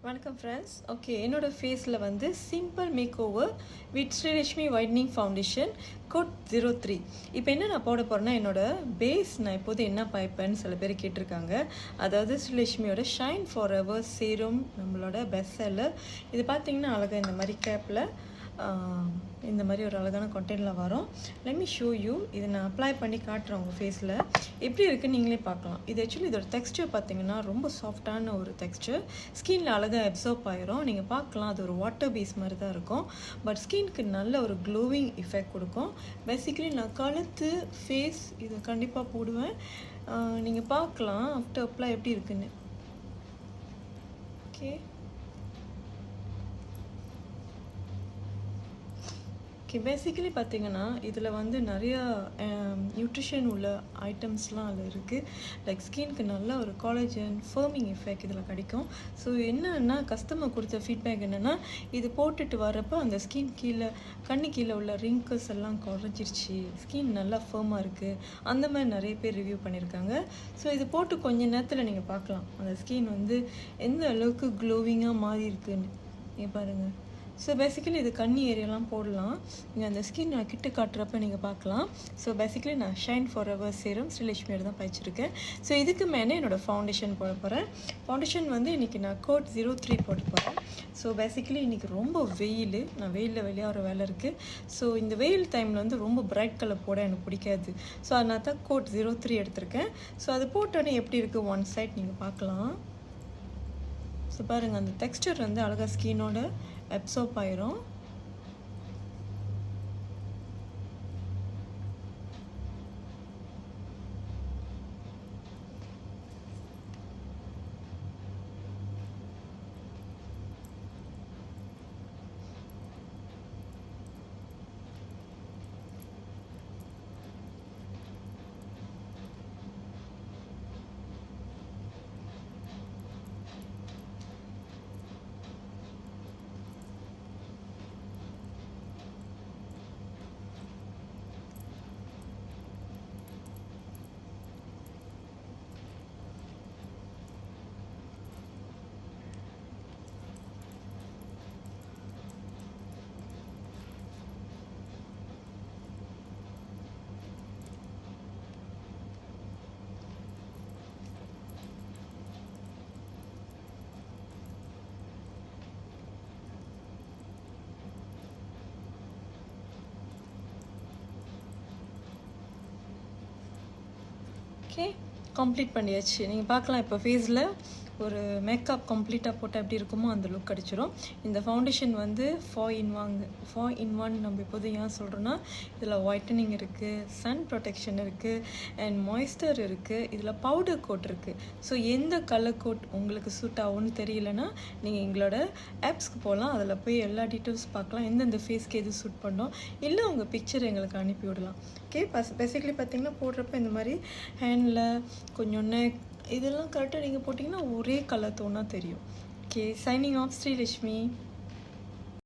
வணக்கம் friends. Okay, என்னோட ஃபேஸில் வந்து simple make over with Srilakshmi whitening foundation code 03. இப்போ என்ன நான் போட போகிறேன்னா, என்னோட பேஸ் நான் இப்போது என்ன பாய்ப்பேன்னு சில பேர் கேட்டிருக்காங்க. அதாவது ஸ்ரீலக்ஷ்மியோட ஷைன் ஃபார் எவர் சீரம், நம்மளோட பெஸ்ட் செல்லர். இது பார்த்தீங்கன்னா அழகாக இந்த மாதிரி கேப்பில் இந்த மாதிரி ஒரு அழகான கண்டெய்னில் வரும். Let me show you. இதை நான் அப்ளை பண்ணி காட்டுறேன் உங்கள் ஃபேஸில் எப்படி இருக்குன்னு நீங்களே பார்க்கலாம். இது ஆக்சுவலி இதோட டெக்ஸ்டர் பார்த்தீங்கன்னா ரொம்ப சாஃப்டான ஒரு டெக்ஸ்டர். ஸ்கின்ல அழகாக அப்சர்வ் ஆயிரும். நீங்கள் பார்க்கலாம், அது ஒரு வாட்டர் பேஸ் மாதிரி தான் இருக்கும். பட் ஸ்கின்க்கு நல்ல ஒரு க்ளோவிங் எஃபெக்ட் கொடுக்கும். பேசிக்கலி நான் கழுத்து, ஃபேஸ் இதை கண்டிப்பாக போடுவேன். நீங்கள் பார்க்கலாம் ஆஃப்டர் அப்ளை எப்படி இருக்குன்னு. ஓகே, பேசிக்கலி பார்த்தீங்கன்னா இதில் வந்து நிறையா நியூட்ரிஷன் உள்ள ஐட்டம்ஸ்லாம் அதில் இருக்குது. லைக் ஸ்கின்க்கு நல்ல ஒரு காலேஜன் ஃபர்மிங் எஃபெக்ட் இதில் கிடைக்கும். ஸோ என்னன்னா கஸ்டமர் கொடுத்த ஃபீட்பேக் என்னென்னா, இது போட்டுட்டு வரப்போ அந்த ஸ்கின் கீழே கண்ணு கீழே உள்ள ரிங்கிள்ஸ் எல்லாம் குறைஞ்சிருச்சு, ஸ்கின் நல்லா ஃபர்மாக இருக்குது, அந்த மாதிரி நிறைய பேர் ரிவ்யூ பண்ணியிருக்காங்க. ஸோ இது போட்டு கொஞ்ச நேரத்தில் நீங்கள் பார்க்கலாம் அந்த ஸ்கின் வந்து எந்த அளவுக்கு க்ளோவிங்காக மாறி இருக்குன்னு. நீங்கள் பாருங்கள். ஸோ பேசிக்கலி இது கண்ணி ஏரியாலாம் போடலாம். நீங்கள் அந்த ஸ்கின் நான் கிட்ட காட்டுறப்ப நீங்கள் பார்க்கலாம். ஸோ பேசிக்கலி நான் ஷைன் ஃபார் எவர் சீரம் ஸ்ரீலக்ஷ்மியோட தான் பயிச்சிருக்கேன். ஸோ இதுக்கு மேலே என்னோடய ஃபவுண்டேஷன் போட போகிறேன். ஃபவுண்டேஷன் வந்து இன்றைக்கி நான் கோட் 03 போட்டு போகிறேன். ஸோ பேசிக்கலி இன்றைக்கி ரொம்ப வெயில், நான் வெயிலில் வெளியாகிற வேலை இருக்குது. ஸோ இந்த வெயில் டைமில் வந்து ரொம்ப பிரைட் கலர் போட எனக்கு பிடிக்காது. ஸோ அதனால தான் கோட் 03 எடுத்திருக்கேன். ஸோ அது போட்டோன்னே எப்படி இருக்குது ஒன் சைட் நீங்கள் பார்க்கலாம். ஸோ பாருங்கள், அந்த டெக்ஸ்டர் வந்து அழகாக ஸ்கின்னோட அப்சர்வ் ஆயிரும். ஓகே, கம்ப்ளீட் பண்ணியாச்சு. நீங்கள் பார்க்கலாம் இப்போ ஃபேஸில் ஒரு மேக்கப் கம்ப்ளீட்டாக போட்டால் எப்படி இருக்குமோ அந்த லுக் கிடச்சிரும். இந்த ஃபவுண்டேஷன் வந்து 4 in 1 நம்ம இப்போது ஏன் சொல்கிறோன்னா, இதில் ஒயிட்டனிங் இருக்குது, சன் ப்ரொடெக்ஷன் இருக்குது, அண்ட் மாய்ஸ்டர் இருக்குது, இதில் பவுடர் கோட் இருக்குது. ஸோ எந்த கலர் கோட் உங்களுக்கு சூட் ஆகும்னு தெரியலன்னா நீங்கள் எங்களோட ஆப்ஸ்க்கு போகலாம், அதில் போய் எல்லா டீட்டெயில்ஸ் பார்க்கலாம், எந்தெந்த ஃபேஸ்க்கு எது சூட் பண்ணோம், இல்லை உங்கள் பிக்சர் எங்களுக்கு அனுப்பி விடலாம். ஓகே, பேசிக்கலி பார்த்தீங்கன்னா போடுறப்ப இந்த மாதிரி ஹேண்டில் கொஞ்சம் நெக் இதெல்லாம் கரெக்டாக நீங்கள் போட்டிங்கன்னா ஒரே கலர் தோணா தெரியும். Okay, signing off Srilakshmi.